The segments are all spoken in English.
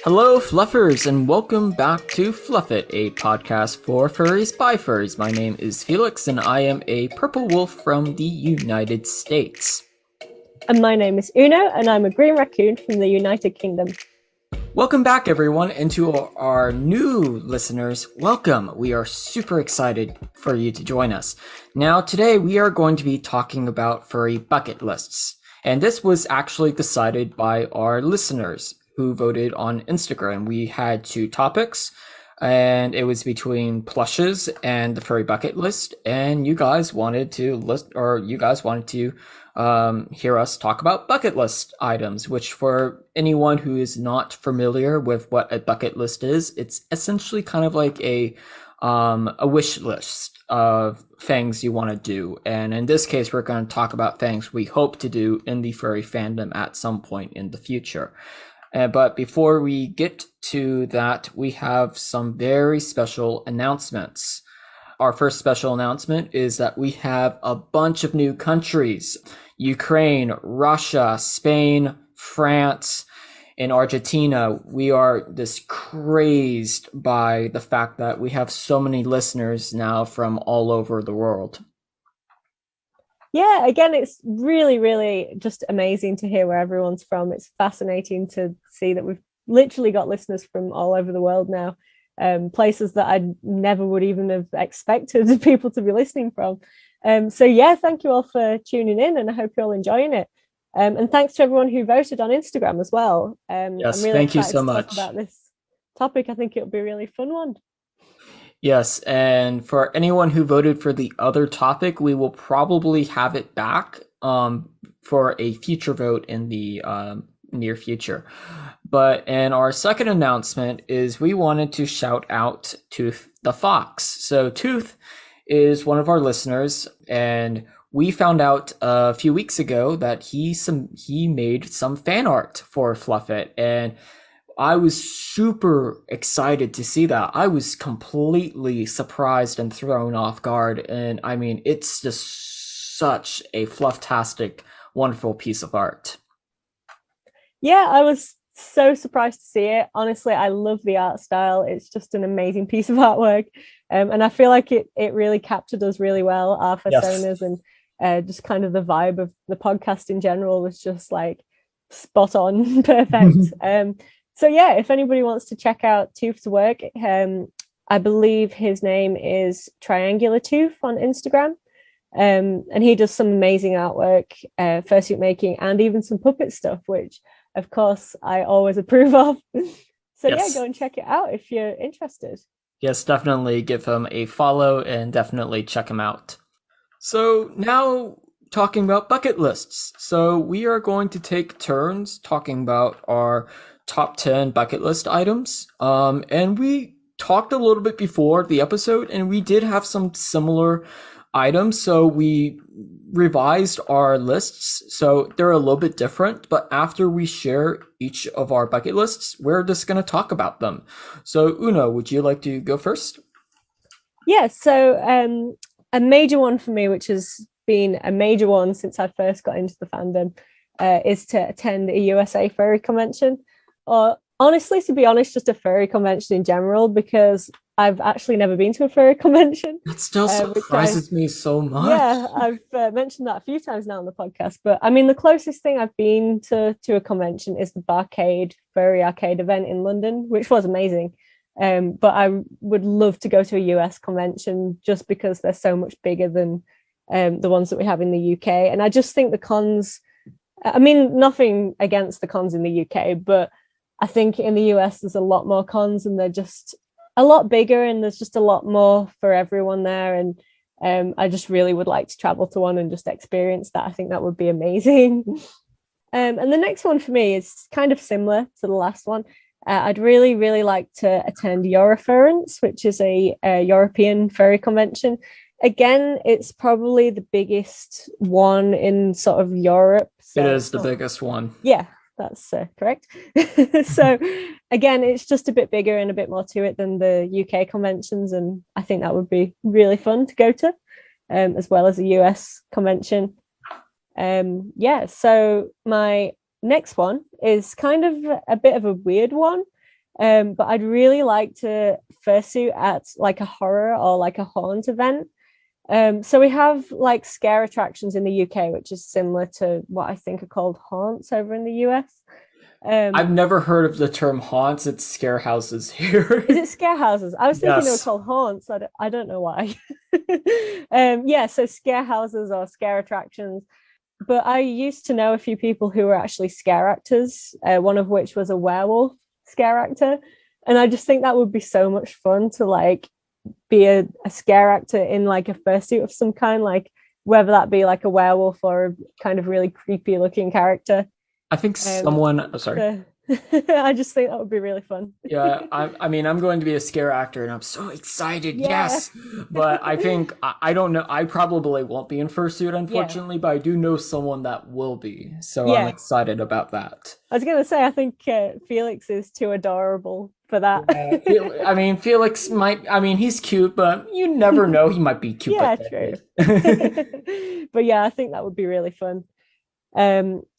Hello, Fluffers, and welcome back to Fluff It, a podcast for furries by furries. My name is Felix, and I am a purple wolf from the United States. And my name is Uno, and I'm a green raccoon from the United Kingdom. Welcome back, everyone, and to our new listeners, welcome. We are super excited for you to join us. Now, today we are going to be talking about furry bucket lists, and this was actually decided by our listeners who voted on Instagram. We had two topics, and it was between plushes and the furry bucket list. And you guys wanted to hear us talk about bucket list items. Which, for anyone who is not familiar with what a bucket list is, it's essentially kind of like a wish list of things you want to do. And in this case, we're going to talk about things we hope to do in the furry fandom at some point in the future. But before we get to that, we have some very special announcements. Our first special announcement is that we have a bunch of new countries: Ukraine, Russia, Spain, France, and Argentina. We are just crazed by the fact that we have so many listeners now from all over the world. Yeah, again, it's really, really just amazing to hear where everyone's from. It's fascinating to see that we've literally got listeners from all over the world now, places that I never would even have expected people to be listening from. So yeah, thank you all for tuning in, and I hope you're all enjoying it. And thanks to everyone who voted on Instagram as well. Yes, I'm really thank you excited so to talk much. about this topic. I think it'll be a really fun one. Yes, and for anyone who voted for the other topic, we will probably have it back for a future vote in the near future. But and our second announcement is we wanted to shout out Tooth the Fox. So Tooth is one of our listeners, and we found out a few weeks ago that he made some fan art for Fluff It, and I was super excited to see that. I was completely surprised and thrown off guard. And I mean, it's just such a flufftastic, wonderful piece of art. Yeah, I was so surprised to see it. Honestly, I love the art style. It's just an amazing piece of artwork. And I feel like it really captured us really well, our Yes. personas, and just kind of the vibe of the podcast in general was just like spot on, perfect. So yeah, if anybody wants to check out Tooth's work, I believe his name is Triangular Tooth on Instagram. And he does some amazing artwork, fursuit making, and even some puppet stuff, which of course I always approve of. So yeah, Yes. go and check it out if you're interested. Yes, definitely give him a follow and definitely check him out. So now talking about bucket lists. So we are going to take turns talking about our top 10 bucket list items. And we talked a little bit before the episode, and we did have some similar items. So we revised our lists. So they're a little bit different, but after we share each of our bucket lists, we're just going to talk about them. So Uno, would you like to go first? Yeah, so a major one for me, which has been a major one since I first got into the fandom, is to attend a USA furry convention, or honestly, to be honest, just a furry convention in general, because I've actually never been to a furry convention, That still which I surprises me so yeah, much. I've mentioned that a few times now on the podcast. But I mean, the closest thing I've been to a convention is the Barcade Furry Arcade event in London, which was amazing. But I would love to go to a US convention just because they're so much bigger than the ones that we have in the UK. And I just think the cons, I mean, nothing against the cons in the UK, but I think in the US there's a lot more cons, and they're just a lot bigger, and there's just a lot more for everyone there. And I just really would like to travel to one and just experience that. I think that would be amazing. And the next one for me is kind of similar to the last one. I'd really, really like to attend Eurofurence, which is a European furry convention. Again, it's probably the biggest one in sort of Europe. It So is it's the not, biggest one. yeah, that's correct. So again, it's just a bit bigger and a bit more to it than the UK conventions, and I think that would be really fun to go to, as well as a US convention. Yeah, so my next one is kind of a bit of a weird one. But I'd really like to fursuit at like a horror or like a haunt event. So we have like scare attractions in the UK, which is similar to what I think are called haunts over in the US. I've Um, never heard of the term haunts. It's scare houses is here. it scare houses? I was thinking they were Yes. called haunts. I don't know why. Yeah, so scare houses or scare attractions. But I used to know a few people who were actually scare actors, one of which was a werewolf scare actor. And I just think that would be so much fun to like be a scare actor in like a fursuit of some kind, like whether that be like a werewolf or a kind of really creepy looking character. I think Um, someone, oh, sorry. so I just think that would be really fun. Yeah, I mean, I'm going to be a scare actor and I'm so excited. Yeah. Yes. But I think, I don't know. I probably won't be in fursuit, Yeah. unfortunately, but I do know someone that will be. So I'm Yeah. excited about that. I was gonna say I think Felix is too adorable for that. Yeah, I mean, Felix might, I mean, he's cute, but you never know. He might be cute Yeah, true. pathetic. But yeah, I think that would be really fun.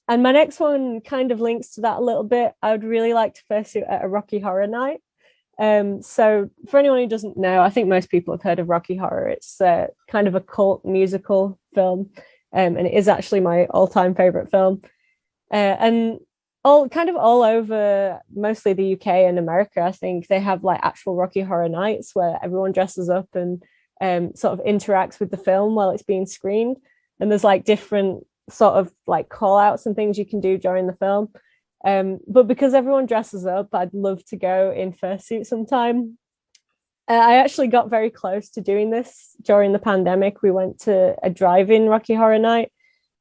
And my next one kind of links to that a little bit. I would really like to fursuit at a Rocky Horror Night. So for anyone who doesn't know, I think most people have heard of Rocky Horror. It's kind of a cult musical film, and it is actually my all-time favorite film. And all over, mostly the UK and America, I think they have like actual Rocky Horror Nights where everyone dresses up and sort of interacts with the film while it's being screened. And there's like different sort of like call outs and things you can do during the film. But because everyone dresses up, I'd love to go in fursuit sometime. I actually got very close to doing this during the pandemic. We went to a drive-in Rocky Horror Night.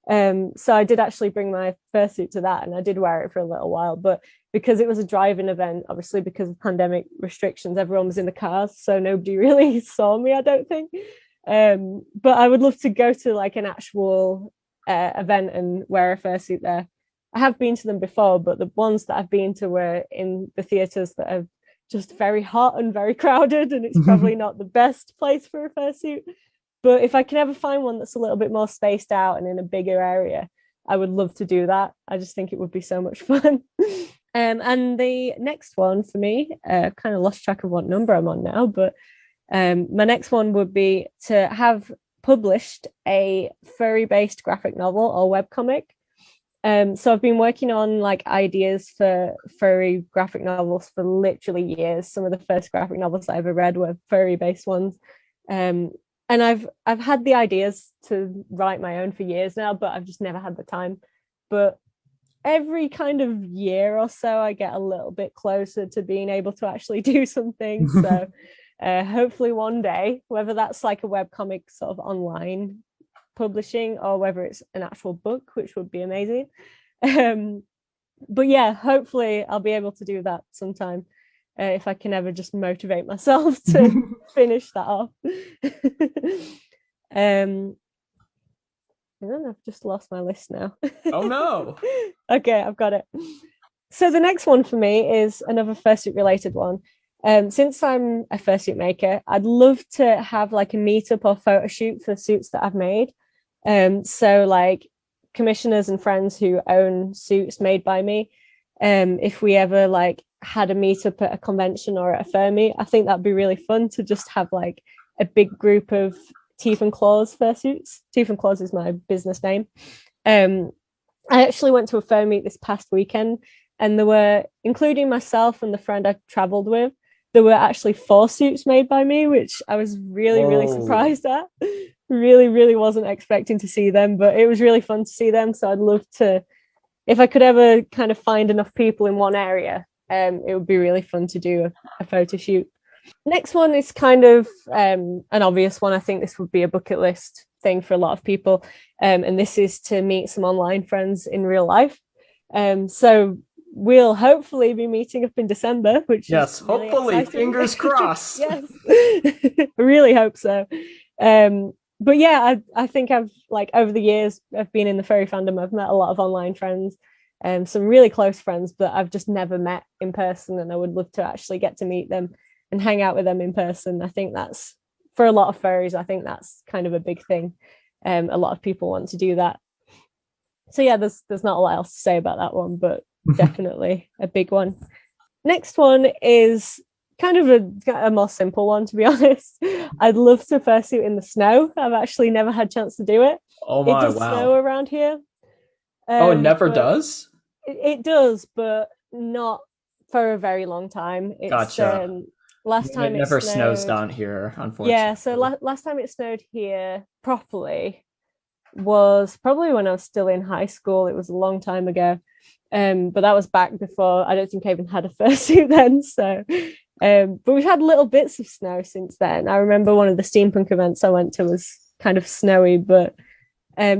So I did actually bring my fursuit to that, and I did wear it for a little while. But because it was a drive-in event, obviously because of pandemic restrictions, everyone was in the cars, so nobody really saw me, I don't think. But I would love to go to like an actual event and wear a fursuit there. I have been to them before, but the ones that I've been to were in the theaters that are just very hot and very crowded, and it's probably not the best place for a fursuit. But if I can ever find one that's a little bit more spaced out and in a bigger area, I would love to do that. I just think it would be so much fun. And the next one for me, kind of lost track of what number I'm on now, but my next one would be to have published a furry based graphic novel or webcomic. So I've been working on like ideas for furry graphic novels for literally years. Some of the first graphic novels I ever read were furry based ones. And I've had the ideas to write my own for years now, but I've just never had the time. But every kind of year or so, I get a little bit closer to being able to actually do something. So hopefully one day, whether that's like a webcomic sort of online publishing or whether it's an actual book, which would be amazing. But yeah, hopefully I'll be able to do that sometime. If I can ever just motivate myself to finish that off. And then I've just lost my list now. Oh no. Okay, I've got it. So the next one for me is another fursuit related one. Since I'm a fursuit maker, I'd love to have like a meetup or photo shoot for suits that I've made. So like commissioners and friends who own suits made by me, if we ever like had a meetup at a convention or at a fair meet, I think that'd be really fun to just have like a big group of Teeth and Claws fursuits. Teeth and Claws is my business name. I actually went to a fair meet this past weekend, and there were, including myself and the friend I traveled with, there were actually 4 suits made by me, which I was really surprised at. Really wasn't expecting to see them, but it was really fun to see them. So I'd love to, if I could ever kind of find enough people in one area, it would be really fun to do a photo shoot. Next one is kind of an obvious one. I think this would be a bucket list thing for a lot of people. And this is to meet some online friends in real life. So we'll hopefully be meeting up in December, which yes, is really hopefully, exciting. fingers crossed. Yes, I really hope so. But yeah, I think I've like over the years I've been in the furry fandom, I've met a lot of online friends, some really close friends, but I've just never met in person, and I would love to actually get to meet them and hang out with them in person. I think that's, for a lot of furries, I think that's kind of a big thing. A lot of people want to do that. So yeah, there's not a lot else to say about that one, but definitely a big one. next one is kind of a more simple one, to be honest. I'd love to fursuit in the snow. I've actually never had a chance to do it. Oh It my, does snow wow. around here, Oh, it never but does? it does, but not for a very long time. It's Gotcha. last Yeah, it time it never snows snowed. down here, Yeah, so unfortunately. last time it snowed here properly was probably when I was still in high school. It was a long time ago. But that was back before I don't think I even had a fursuit then. So but we've had little bits of snow since then. I remember one of the steampunk events I went to was kind of snowy, but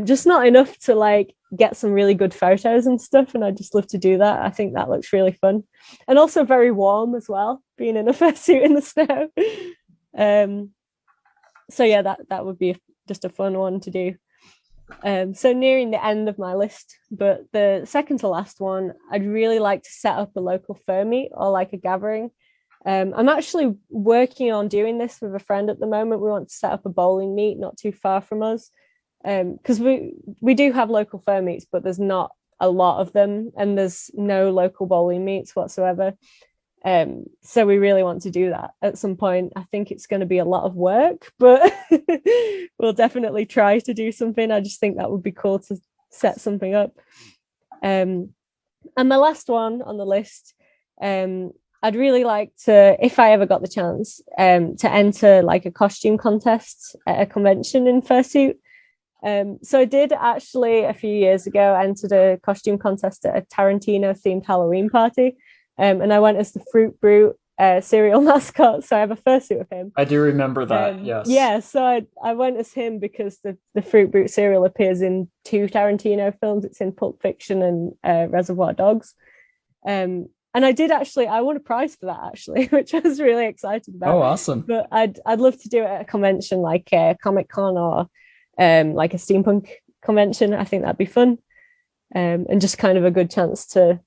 just not enough to like get some really good photos and stuff. And I just love to do that. I think that looks really fun, and also very warm as well, being in a fursuit in the snow. um, so yeah, that would be just a fun one to do. So nearing the end of my list, but the second to last one, I'd really like to set up a local fur meet or like a gathering. I'm actually working on doing this with a friend at the moment. We want to set up a bowling meet not too far from us, because we do have local fur meets, but there's not a lot of them, and there's no local bowling meets whatsoever. So we really want to do that at some point. I think it's going to be a lot of work, but we'll definitely try to do something. I just think that would be cool to set something up. Um, and my last one on the list, I'd really like to, if I ever got the chance, to enter like a costume contest at a convention in fursuit. So I did actually a few years ago entered a costume contest at a Tarantino themed Halloween party. And I went as the Fruit Brute cereal mascot. So I have a fursuit of him. I do remember that, yes. Yeah, so I went as him because the Fruit Brute cereal appears in two Tarantino films. It's in Pulp Fiction and Reservoir Dogs. And I did actually, I won a prize for that actually, which I was really excited Oh, about. awesome. But I'd love to do it at a convention like a Comic Con or like a steampunk convention. I think that'd be fun, and just kind of a good chance to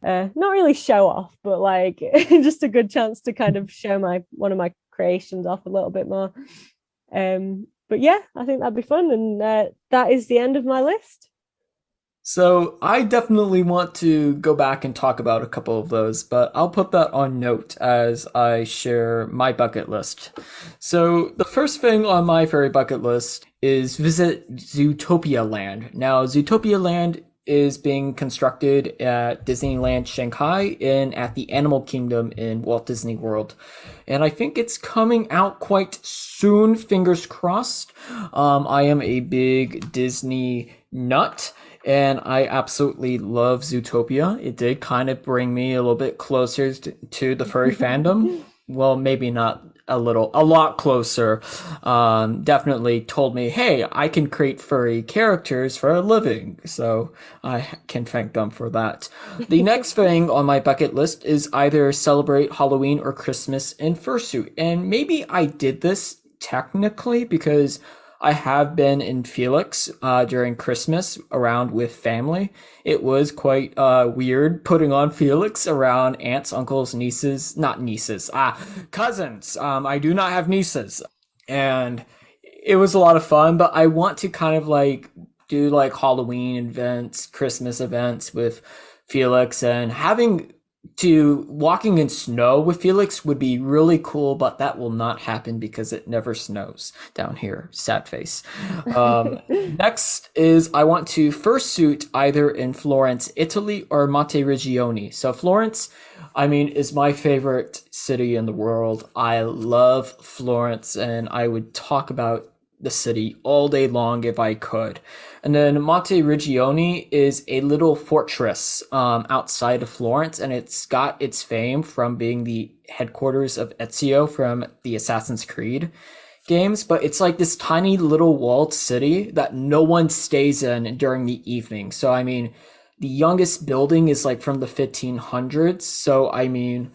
not really show off, but like just a good chance to kind of show my one of my creations off a little bit more. But yeah, I think that'd be fun, and that is the end of my list. So I definitely want to go back and talk about a couple of those, but I'll put that on note as I share my bucket list. So the first thing on my fairy bucket list is visit Zootopia Land. Now, Zootopia Land is being constructed at Disneyland Shanghai and at the Animal Kingdom in Walt Disney World. And I think it's coming out quite soon, fingers crossed. I am a big Disney nut and I absolutely love Zootopia. It did kind of bring me a little bit closer to the furry fandom. Well, maybe not a little, a lot closer. Definitely told me, hey, I can create furry characters for a living. So I can thank them for that. The next thing on my bucket list is either celebrate Halloween or Christmas in fursuit. And maybe I did this technically because I have been in Felix during Christmas around with family. It was quite weird putting on Felix around aunts, uncles, nieces, not nieces, cousins. I do not have nieces. And it was a lot of fun, but I want to kind of like do like Halloween events, Christmas events with Felix and having to walking in snow with Felix would be really cool, but that will not happen because it never snows down here. Sad face. Next is I want to fursuit either in Florence, Italy, or Monteriggioni. So Florence, I mean, is my favorite city in the world. I love Florence, and I would talk about the city all day long if I could. And then Monteriggioni is a little fortress outside of Florence, and it's got its fame from being the headquarters of Ezio from the Assassin's Creed games. But it's like this tiny little walled city that no one stays in during the evening. So, I mean, the youngest building is like from the 1500s. So, I mean,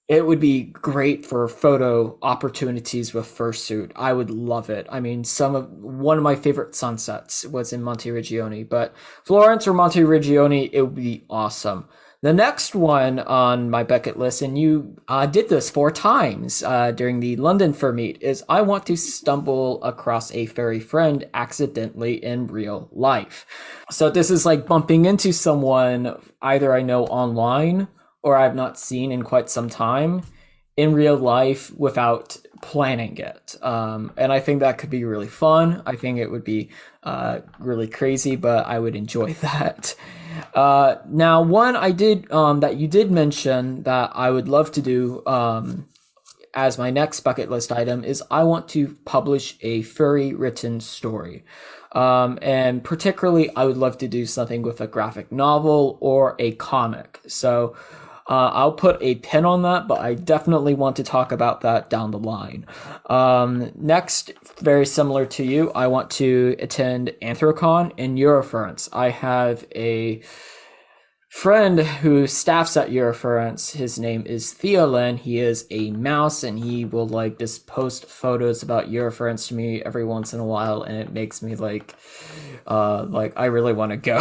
it would be great for photo opportunities with fursuit. I would love it. I mean, some of one of my favorite sunsets was in Monteriggioni, but Florence or Monteriggioni, it would be awesome. The next one on my bucket list, and you did this 4 times during the London Fur Meet, is I want to stumble across a furry friend accidentally in real life. So this is like bumping into someone either I know online or I've not seen in quite some time in real life without planning it. And I think that could be really fun. I think it would be really crazy, but I would enjoy that. Now, one I did that you did mention that I would love to do as my next bucket list item is I want to publish a furry written story. And particularly, I would love to do something with a graphic novel or a comic. So I'll put a pin on that, but I definitely want to talk about that down the line. Next, very similar to you, I want to attend Anthrocon in Eurofurence. I have a friend who staffs at Eurofurence. His name is Theolin. He is a mouse, and he will like just post photos about Eurofurence to me every once in a while, and it makes me like I really want to go.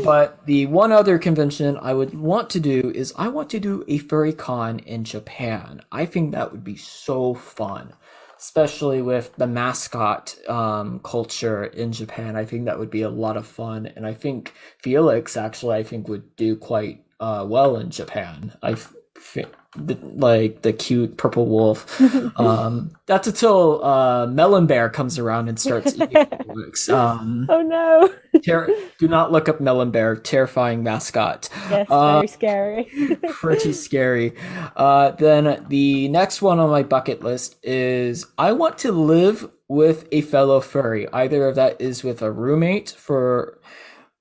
But the one other convention I would want to do is I want to do a furry con in Japan. I think that would be so fun, especially with the mascot culture in Japan. I think that would be a lot of fun, and I think Felix actually I think would do quite well in Japan. Like the cute purple wolf. That's until Melon Bear comes around and starts eating Felix. Oh no. Do not look up Melon Bear. Terrifying mascot. Yes, very scary. Pretty scary. Then the next one on my bucket list is I want to live with a fellow furry. Either of that is with a roommate for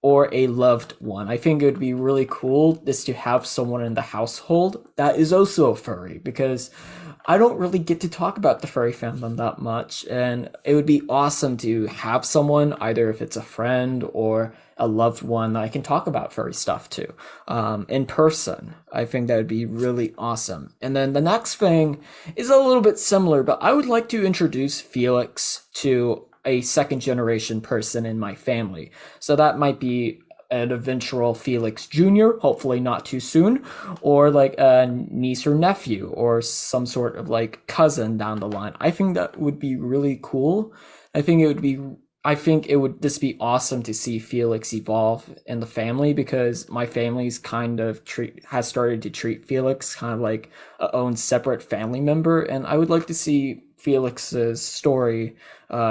or a loved one. I think it would be really cool just to have someone in the household that is also a furry because I don't really get to talk about the furry fandom that much, and it would be awesome to have someone, either if it's a friend or a loved one, that I can talk about furry stuff to, in person. I think that would be really awesome. And then the next thing is a little bit similar, but I would like to introduce Felix to a second generation person in my family. So that might be an eventual Felix Jr., hopefully not too soon, or like a niece or nephew, or some sort of like cousin down the line. I think that would be really cool. I think it would just be awesome to see Felix evolve in the family because my family's kind of has started to treat Felix kind of like a own separate family member, and I would like to see Felix's story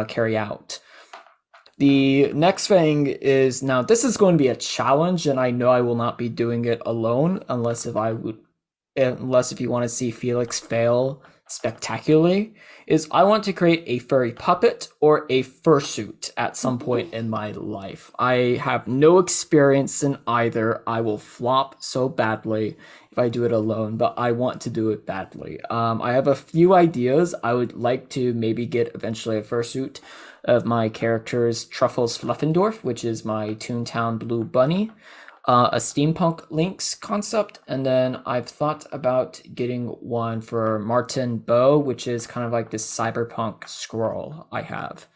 carry out. The next thing is now this is going to be a challenge, and I know I will not be doing it alone unless if you want to see Felix fail spectacularly, is I want to create a furry puppet or a fursuit at some point in my life. I have no experience in either. I will flop so badly if I do it alone, but I want to do it badly. I have a few ideas. I would like to maybe get eventually a fursuit of my character's Truffles Fluffendorf, which is my Toontown Blue Bunny, a steampunk Lynx concept, and then I've thought about getting one for Martin Bow, which is kind of like this cyberpunk squirrel I have.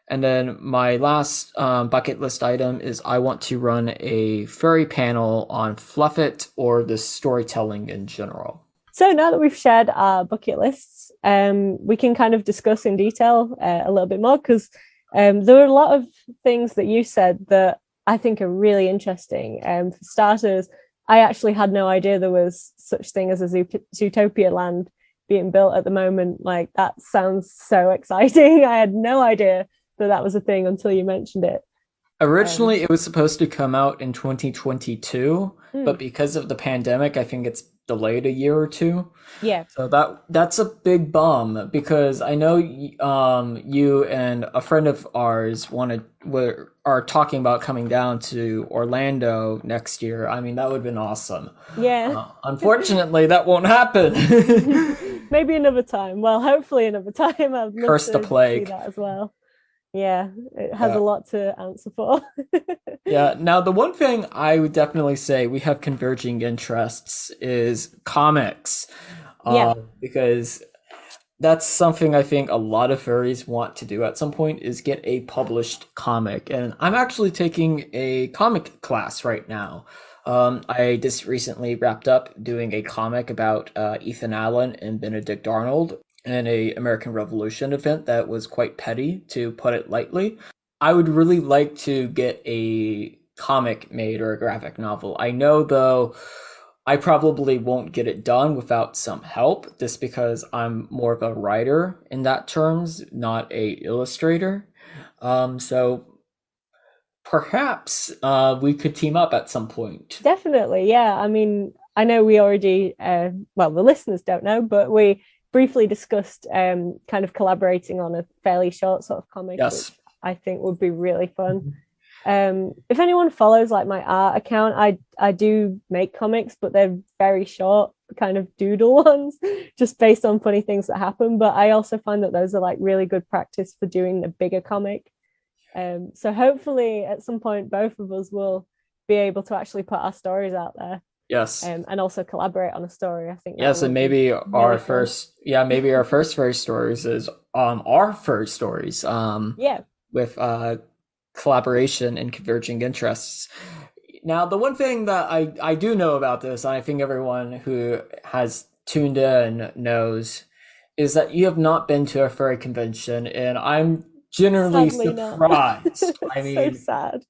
And then my last bucket list item is I want to run a furry panel on Fluff It or the storytelling in general. So now that we've shared our bucket lists, we can kind of discuss in detail a little bit more because there were a lot of things that you said that I think are really interesting. For starters, I actually had no idea there was such thing as a Zootopia land being built at the moment. Like that sounds so exciting. I had no idea that that was a thing until you mentioned it. Originally, it was supposed to come out in 2022, but because of the pandemic, I think it's delayed a year or two. Yeah. So that's a big bum because I know you and a friend of ours are talking about coming down to Orlando next year. I mean, that would have been awesome. Yeah. Unfortunately, that won't happen. Maybe another time. Well, hopefully another time. I'd love Curse to the plague. see that as well. Yeah, it has a lot to answer for. Yeah. Now, the one thing I would definitely say we have converging interests is comics. Yeah. Because that's something I think a lot of furries want to do at some point is get a published comic. And I'm actually taking a comic class right now. I just recently wrapped up doing a comic about Ethan Allen and Benedict Arnold in a American Revolution event that was quite petty, to put it lightly. I would really like to get a comic made or a graphic novel. I know though I probably won't get it done without some help, just because I'm more of a writer in that terms, not a illustrator. So perhaps we could team up at some point. Definitely, yeah. I mean, I know we already, well, the listeners don't know, but we briefly discussed kind of collaborating on a fairly short sort of comic, which Yes. I think would be really fun. If anyone follows like my art account, I do make comics, but they're very short, kind of doodle ones, just based on funny things that happen. But I also find that those are like really good practice for doing the bigger comic. So hopefully at some point both of us will be able to actually put our stories out there, Yes. and also collaborate on a story. I think that Yes, and would be maybe really fun. maybe our first furry stories is our furry stories Yeah, with collaboration and converging interests. Now, the one thing that I do know about this, and I think everyone who has tuned in knows, is that you have not been to a furry convention, and I'm generally sadly not. surprised. That's so sad.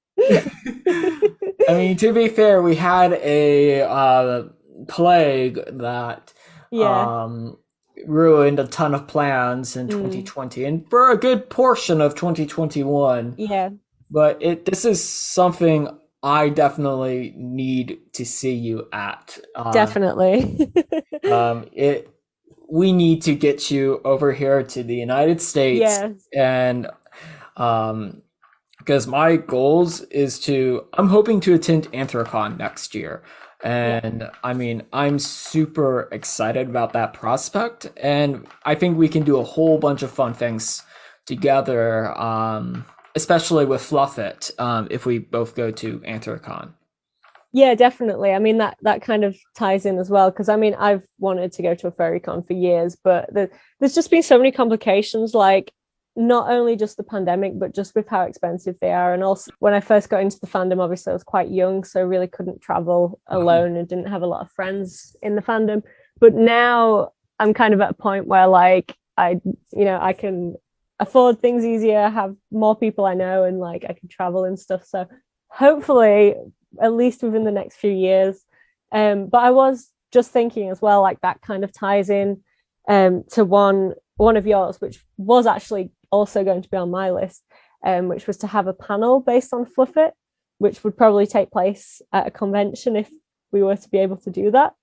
I mean, to be fair, we had a plague that Yeah. um, ruined a ton of plans in Mm, 2020 and for a good portion of 2021. yeah, But this is something I definitely need to see you at. definitely. It we need to get you over here to the United States, Yes. and um, because my goals is to I'm hoping to attend Anthrocon next year. Yeah. And I mean, I'm super excited about that prospect, and I think we can do a whole bunch of fun things together, especially with Fluff It, if we both go to Anthrocon. Yeah, definitely. I mean that kind of ties in as well because I mean I've wanted to go to a furry con for years, but there's just been so many complications, like not only just the pandemic, but just with how expensive they are. And also when I first got into the fandom, obviously I was quite young, so I really couldn't travel alone and didn't have a lot of friends in the fandom. But now I'm kind of at a point where like I can afford things easier, have more people I know, and like I can travel and stuff. So hopefully at least within the next few years. But I was just thinking as well, like that kind of ties in to one of yours, which was actually also going to be on my list, which was to have a panel based on Fluff It, which would probably take place at a convention if we were to be able to do that.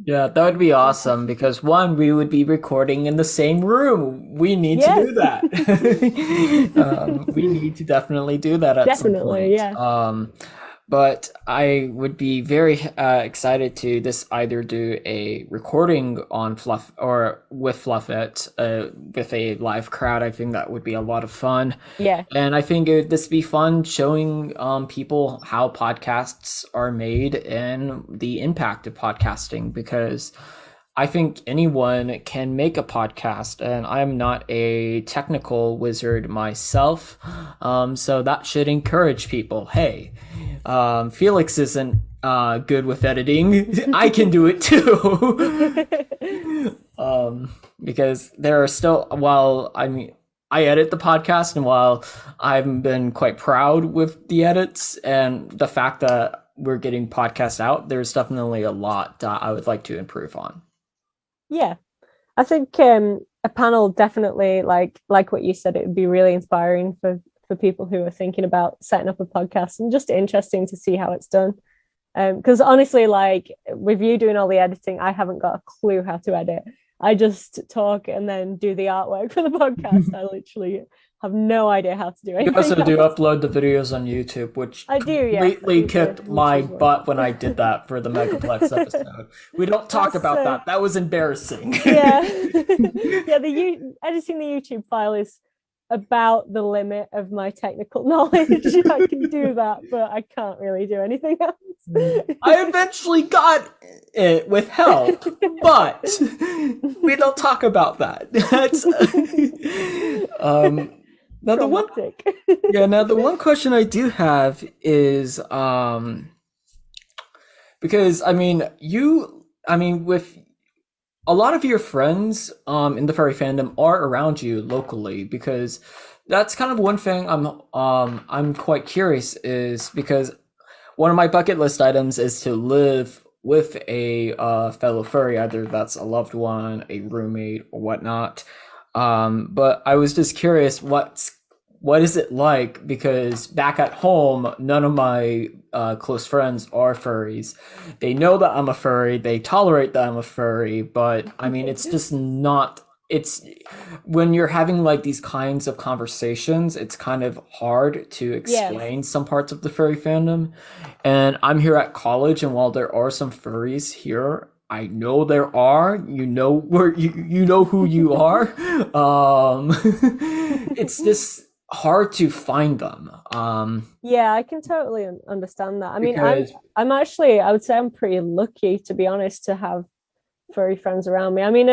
Yeah, that would be awesome because one, we would be recording in the same room. We need to Yes, do that. We need to definitely do that at some definitely. point. Yeah. But I would be very excited to this either do a recording on Fluff or with Fluff It with a live crowd. I think that would be a lot of fun. Yeah. And I think this be fun showing people how podcasts are made and the impact of podcasting because I think anyone can make a podcast, and I'm not a technical wizard myself. So that should encourage people. Hey, Felix isn't good with editing. I can do it too. Because there are still, while I mean, I edit the podcast, and while I've been quite proud with the edits and the fact that we're getting podcasts out, there's definitely a lot that I would like to improve on. Yeah. I think a panel definitely like what you said, it would be really inspiring for people who are thinking about setting up a podcast and just interesting to see how it's done. Because honestly, like with you doing all the editing, I haven't got a clue how to edit. I just talk and then do the artwork for the podcast. I literally have no idea how to do You anything also do else. upload the videos on YouTube, which I do, yes, I completely do the kicked my YouTube one. butt when I did that for the Megaplex episode. We don't talk That's about that. That was embarrassing. yeah. Yeah, editing the YouTube file is about the limit of my technical knowledge. I can do that, but I can't really do anything else. I eventually got it with help, but we don't talk about that. That's now the one Traumatic. yeah, now the one question I do have is because I mean with a lot of your friends in the furry fandom are around you locally because that's kind of one thing I'm quite curious is because one of my bucket list items is to live with a fellow furry, either that's a loved one, a roommate, or whatnot. But I was just curious, what is it like? Because back at home, none of my close friends are furries. They know that I'm a furry. They tolerate that I'm a furry, but I mean, it's just not. It's when you're having like these kinds of conversations, it's kind of hard to Yes. explain some parts of the furry fandom. And I'm here at college, and while there are some furries here, I know there are. You know where you know who you are. Um, it's just hard to find them. Yeah, I can totally understand that. I mean, Because I'm actually, I would say I'm pretty lucky, to be honest, to have furry friends around me. I mean,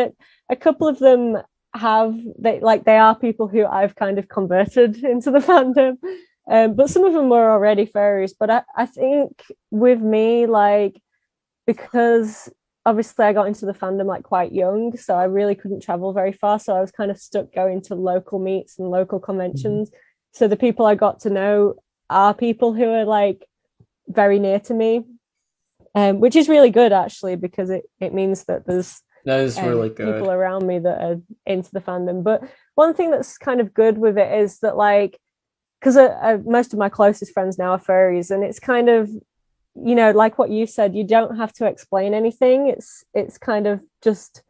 a couple of them they are people who I've kind of converted into the fandom. But some of them were already furries. But I think with me, like, because obviously I got into the fandom like quite young, so I really couldn't travel very far. So I was kind of stuck going to local meets and local conventions. So the people I got to know are people who are like very near to me, which is really good actually, because it means that there's that is really people good. around me that are into the fandom. But one thing that's kind of good with it is that, like, because most of my closest friends now are furries, and it's kind of, like what you said, you don't have to explain anything. It's kind of just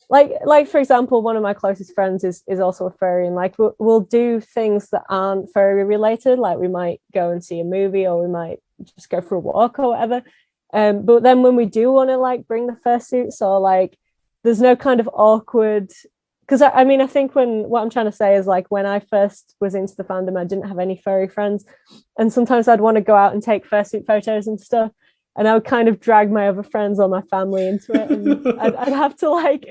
like for example, one of my closest friends is also a furry, and like we'll do things that aren't furry related, like we might go and see a movie, or we might just go for a walk or whatever. But then when we do want to like bring the fursuits, or like there's no kind of awkward, because I mean, I think when what I'm trying to say is, like, when I first was into the fandom, I didn't have any furry friends, and sometimes I'd want to go out and take fursuit photos and stuff, and I would kind of drag my other friends or my family into it, and I'd have to like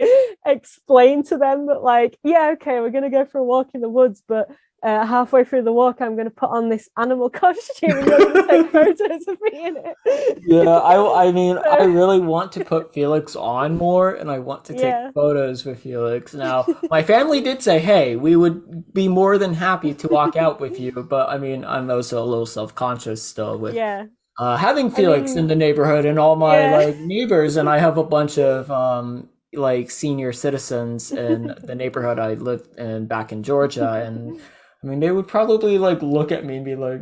explain to them that, like, yeah, okay, we're gonna go for a walk in the woods, but halfway through the walk, I'm going to put on this animal costume, and you're going to take photos of me in Yeah, it. I mean, I So, really want to put Felix on more, and I want to take yeah, photos with Felix. Now, my family did say, "Hey, we would be more than happy to walk out with you," but I mean, I'm also a little self-conscious still with yeah. having I Felix in mean, the neighborhood and all my yeah. like neighbors, and I have a bunch of like senior citizens in the neighborhood I lived in back in Georgia, and I mean, they would probably like look at me and be like,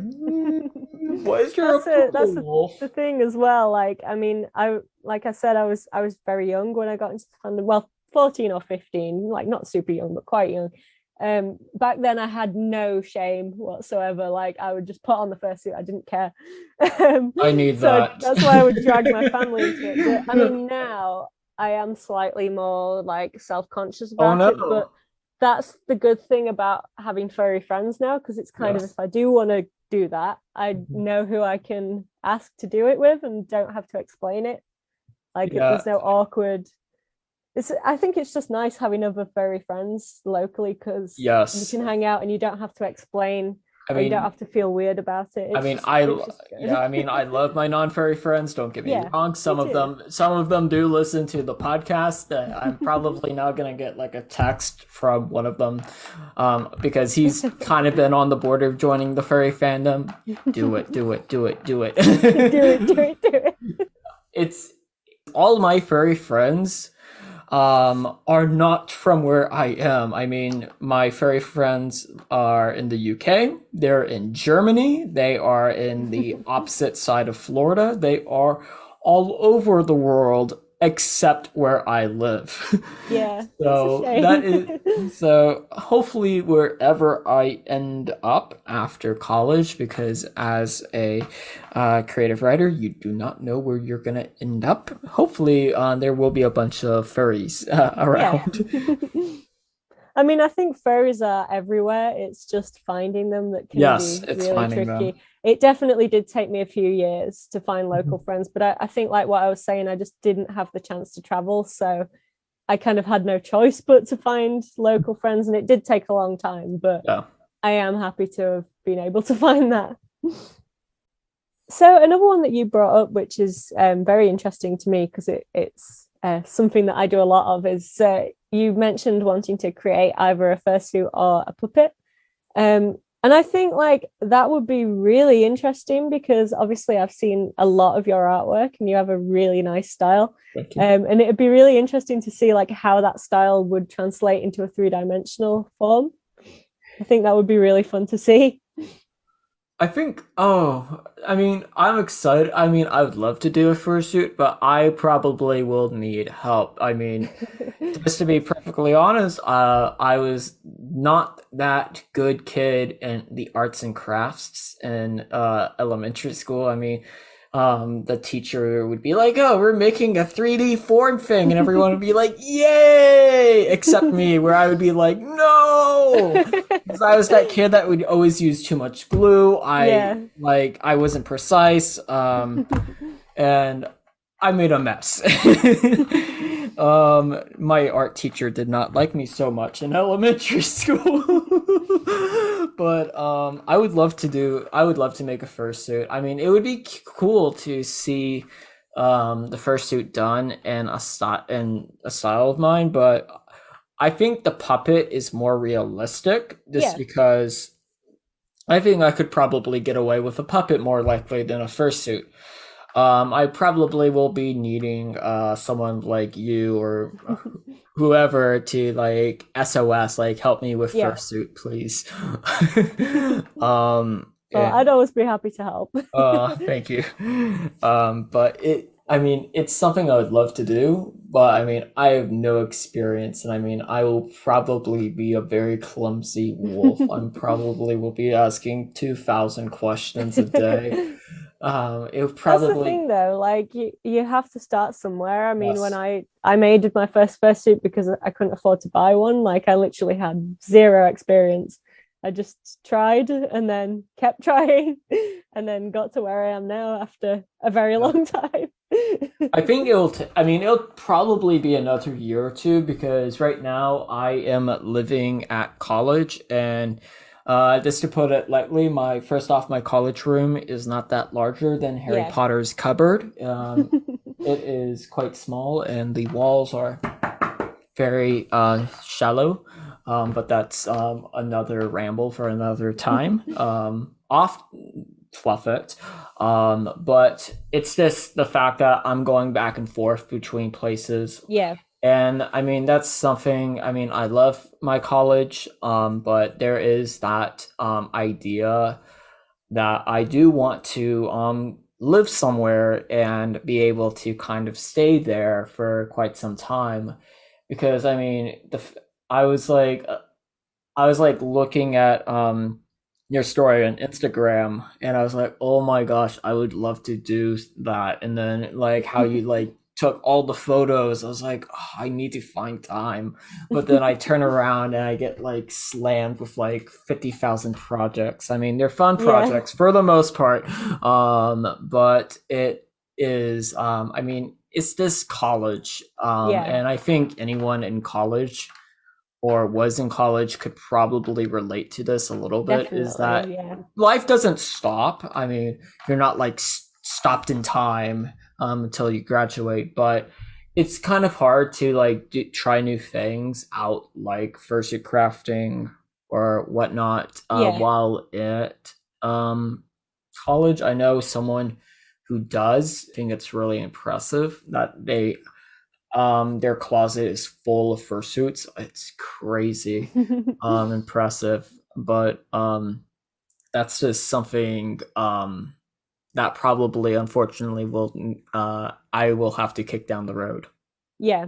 "Why is your That's it. That's approval?" the thing as well. Like, I mean, like I said, I was very young when I got into the fandom. Well, 14 or 15, like not super young, but quite young. Back then I had no shame whatsoever. Like, I would just put on the fursuit. I didn't care. um, I need so that. that's why I would drag my family into it. But I mean, now I am slightly more like self-conscious Oh about it. But no. that's the good thing about having furry friends now, because it's kind of, if Yes. I do want to do that, I know who I can ask to do it with and don't have to explain it. Like, Yeah. there's no awkward. I think it's just nice having other furry friends locally, because you Yes. can hang out and you don't have to explain, I or you don't mean, have to feel weird about it. I It's mean, just it's just yeah, good. I mean, I love my non-furry friends. Don't get me Yeah, wrong. me too. Some of them do listen to the podcast. I'm probably now gonna get like a text from one of them, because he's kind of been on the border of joining the furry fandom. Do it, do it, do it, do Do it, do it. it, do it. It's all my furry friends are not from where I am. I mean, my furry friends are in the UK, they're in Germany, they are in the opposite side of Florida, they are all over the world except where I live. Yeah, it's a So that shame. is so hopefully wherever I end up after college, because as a creative writer, you do not know where you're gonna end up. Hopefully, there will be a bunch of furries Yeah. around. I mean, I think furries are everywhere. It's just finding them that can Yes, be it's really finding them. tricky. It definitely did take me a few years to find local Mhm. friends, but I think, like what I was saying, I just didn't have the chance to travel. So I kind of had no choice but to find local friends. And it did take a long time, but Yeah. I am happy to have been able to find that. So another one that you brought up, which is very interesting to me, because it's something that I do a lot of, is you mentioned wanting to create either a fursuit or a puppet. And I think like that would be really interesting because obviously I've seen a lot of your artwork and you have a really nice style. Thank you. And it'd be really interesting to see like how that style would translate into a three-dimensional form. I think that would be really fun to see. I think, oh, I mean, I'm excited. I mean, I would love to do a fursuit, but I probably will need help. I mean, just to be perfectly honest, I was not that good kid in the arts and crafts in elementary school. I mean, the teacher would be like, "Oh, we're making a 3D form thing," and everyone would be like, "Yay!" Except me, where I would be like, "No," because I was that kid that would always use too much glue. Yeah. I wasn't precise, and I made a mess. My art teacher did not like me so much in elementary school. But I would love to make a fursuit. I mean, it would be cool to see the fursuit done in a style of mine, but I think the puppet is more realistic just Yeah. because I think I could probably get away with a puppet more likely than a fursuit. I probably will be needing someone like you or whoever to like SOS, like help me with Yeah. fursuit, please. Well, And I'd always be happy to help. thank you. But I mean, it's something I would love to do, but I mean, I have no experience, and I mean, I will probably be a very clumsy wolf. I'm probably will be asking 2,000 questions a day. It would That's the probably thing though, like you have to start somewhere. I mean, when yes. I made my first suit because I couldn't afford to buy one, like I literally had zero experience. I just tried and then kept trying and then got to where I am now after a very Yeah. long time. I think I mean, it'll probably be another year or two because right now I am living at college and just to put it lightly, my college room is not that larger than Harry Yeah. Potter's cupboard. It is quite small and the walls are very shallow. But that's another ramble for another time. Off Fluff It. But it's just the fact that I'm going back and forth between places. Yeah, And I mean, that's something, I mean, I love my college, but there is that idea that I do want to live somewhere and be able to kind of stay there for quite some time. Because I mean, I was like, I was like looking at your story on Instagram and I was like, "Oh my gosh, I would love to do that." And then like how you like took all the photos, I was like, oh, I need to find time. But then I turn around and I get like slammed with like 50,000 projects. I mean, they're fun yeah, projects for the most part. But it is I mean, it's this college. yeah, And I think anyone in college or was in college could probably relate to this a little bit is definitely. that Yeah, life doesn't stop. I mean, you're not like stopped in time until you graduate, but it's kind of hard to like try new things out, like fursuit crafting or whatnot, yeah, while at college. I know someone who does. I think it's really impressive that their closet is full of fursuits. It's crazy, impressive. But that's just something that probably, unfortunately, will I will have to kick down the road. yeah.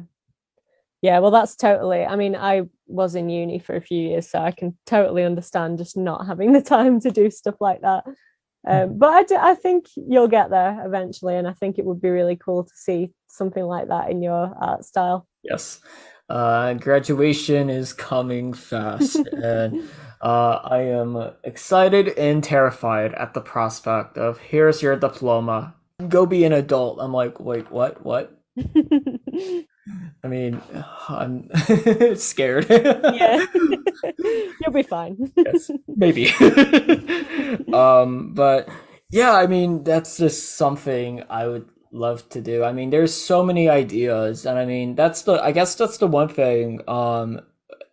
Yeah, well, that's totally. I mean, I was in uni for a few years, so I can totally understand just not having the time to do stuff like that. But I think you'll get there eventually, and I think it would be really cool to see something like that in your art style. Yes. Graduation is coming fast, and I am excited and terrified at the prospect of here's your diploma. Go be an adult. I'm like, wait, what? What? I mean, I'm scared. Yeah, you'll be fine. Yes, maybe. But yeah, I mean, that's just something I would love to do. I mean, there's so many ideas, and I mean, I guess that's the one thing.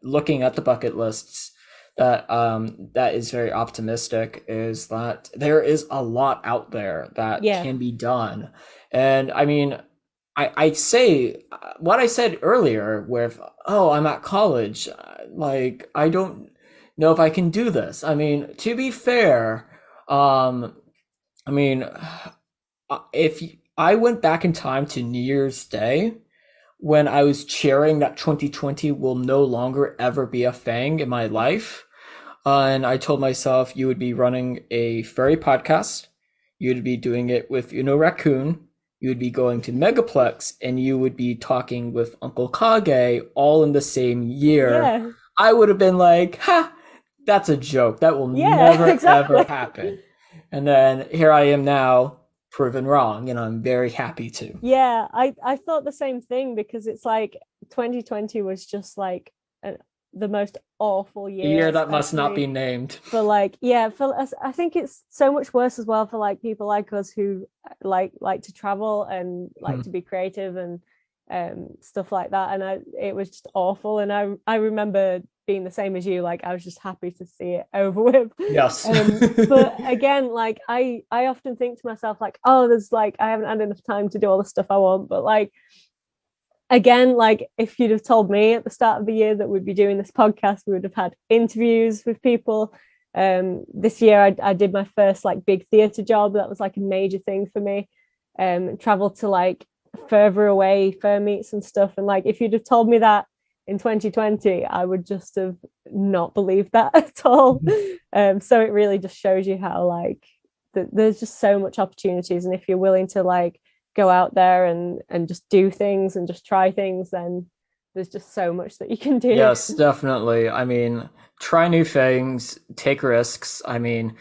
Looking at the bucket lists, that is very optimistic is that there is a lot out there that Yeah, can be done. And I mean, I say what I said earlier with, oh, I'm at college, like I don't know if I can do this. I mean, to be fair, I mean, if I went back in time to New Year's Day when I was cheering that 2020 will no longer ever be a thing in my life, and I told myself you would be running a furry podcast, you'd be doing it with Uno Raccoon, you would be going to Megaplex, and you would be talking with Uncle Kage all in the same year. yeah, I would have been like, ha, that's a joke. That will yeah, never, ever exactly. happen. And then here I am now, proven wrong, and I'm very happy to. Yeah, I thought the same thing because it's like 2020 was just like a, the most awful A year, year that must not be especially named. for like yeah for us. I think it's so much worse as well for like people like us who like to travel and like to be creative and stuff like that. And it was just awful. And I remember being the same as you. Like I was just happy to see it over with. Yes. But again, like I often think to myself like, oh, there's like I haven't had enough time to do all the stuff I want. But like again, like if you'd have told me at the start of the year that we'd be doing this podcast, we would have had interviews with people. This year I did my first like big theatre job. That was like a major thing for me. Traveled to like further away fair meets and stuff. And like if you'd have told me that in 2020, I would just have not believed that at all. So it really just shows you how like there's just so much opportunities, and if you're willing to like go out there and just do things and just try things, then there's just so much that you can do. Yes, definitely. I mean, try new things, take risks. I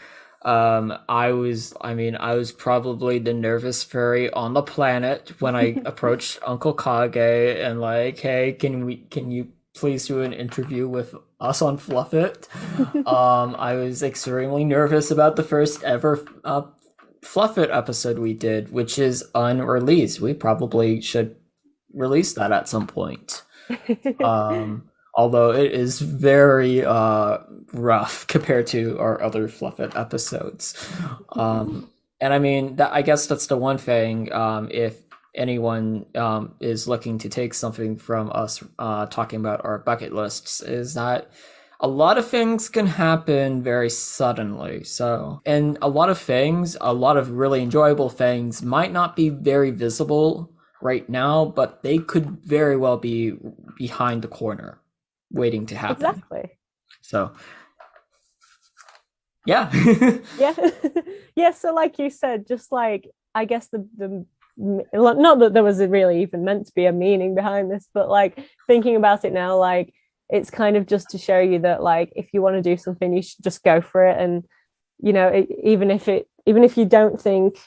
was probably the nervous furry on the planet when I approached Uncle Kage and like, hey, can you please do an interview with us on Fluff It? I was extremely nervous about the first ever Fluff It episode we did, which is unreleased. We probably should release that at some point. Although it is very rough compared to our other Fluff It episodes. And I mean that I guess that's the one thing if anyone is looking to take something from us talking about our bucket lists is that a lot of things can happen very suddenly. So, and a lot of really enjoyable things might not be very visible right now, but they could very well be behind the corner waiting to happen. Exactly. So, yeah. Yeah. Yeah, so like you said, just like I guess the not that there was really even meant to be a meaning behind this, but like thinking about it now, like it's kind of just to show you that like if you want to do something, you should just go for it. And you know, even if you don't think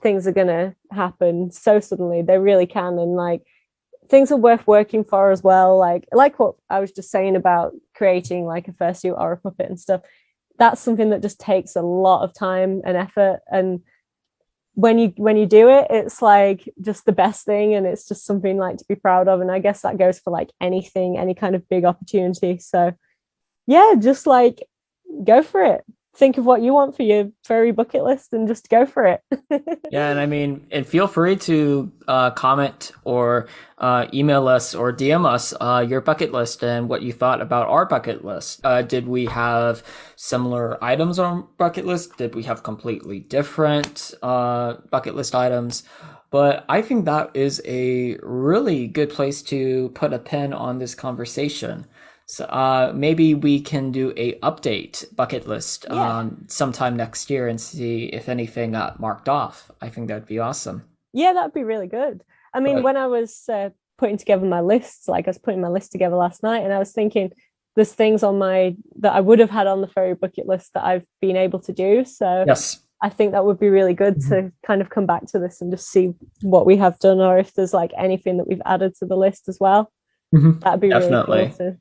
things are gonna happen so suddenly, they really can. And like things are worth working for as well. Like what I was just saying about creating like a fursuit or a puppet and stuff. That's something that just takes a lot of time and effort. And when you do it, it's like just the best thing, and it's just something like to be proud of. And I guess that goes for like anything, any kind of big opportunity. So yeah, just like go for it. Think of what you want for your furry bucket list and just go for it. Yeah, and I mean, and feel free to comment or email us or DM us your bucket list and what you thought about our bucket list. Did we have similar items on bucket list? Did we have completely different bucket list items? But I think that is a really good place to put a pin on this conversation. So maybe we can do a update bucket list Yeah. sometime next year and see if anything got marked off. I think that'd be awesome. Yeah, that'd be really good. I mean, But when I was putting together my lists, like I was putting my list together last night, and I was thinking there's things on my that I would have had on the furry bucket list that I've been able to do. So yes. I think that would be really good Mhm. to kind of come back to this and just see what we have done, or if there's like anything that we've added to the list as well. Mhm. That'd be really cool Definitely. to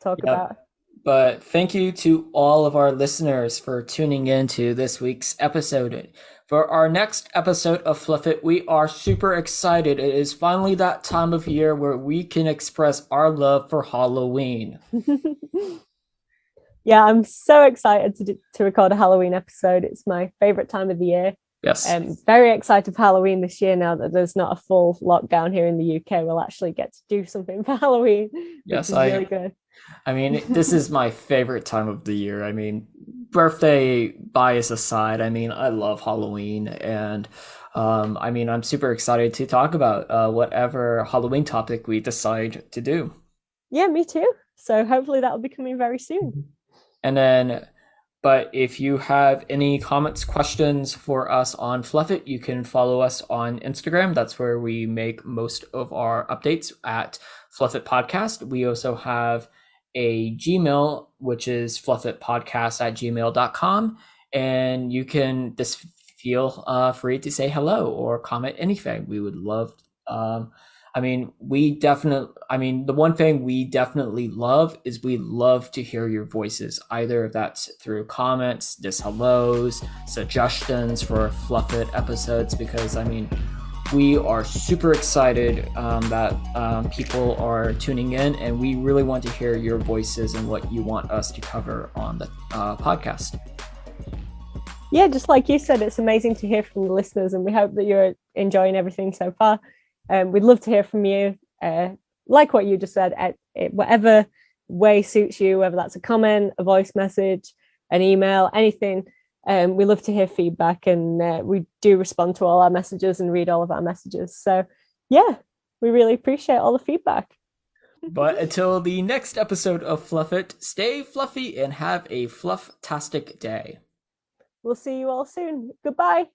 talk Yep. about. But thank you to all of our listeners for tuning in to this week's episode. For our next episode of Fluff It, we are super excited. It is finally that time of year where we can express our love for Halloween. Yeah, Yeah, I'm so excited to record a Halloween episode. It's my favorite time of the year. Yes. Very excited for Halloween this year now that there's not a full lockdown here in the UK. We'll actually get to do something for Halloween, which Yes, is really good. I mean, this is my favorite time of the year. I mean, birthday bias aside, I mean, I love Halloween, and I mean, I'm super excited to talk about whatever Halloween topic we decide to do. Yeah, me too. So hopefully that'll be coming very soon. And then, but if you have any comments, questions for us on Fluff It, you can follow us on Instagram. That's where we make most of our updates at Fluff It Podcast. We also have a Gmail, which is fluffitpodcast@gmail.com. And you can just feel free to say hello or comment anything. We would love I mean, the one thing we definitely love is we love to hear your voices, either if that's through comments, just hellos, suggestions for Fluff It episodes, because I mean, we are super excited that people are tuning in, and we really want to hear your voices and what you want us to cover on the podcast. Yeah, just like you said, it's amazing to hear from the listeners, and we hope that you're enjoying everything so far. We'd love to hear from you. Like what you just said, whatever way suits you, whether that's a comment, a voice message, an email, anything. We love to hear feedback, and we do respond to all our messages and read all of our messages. So yeah, we really appreciate all the feedback. But until the next episode of Fluff It, stay fluffy and have a fluff-tastic day. We'll see you all soon. Goodbye.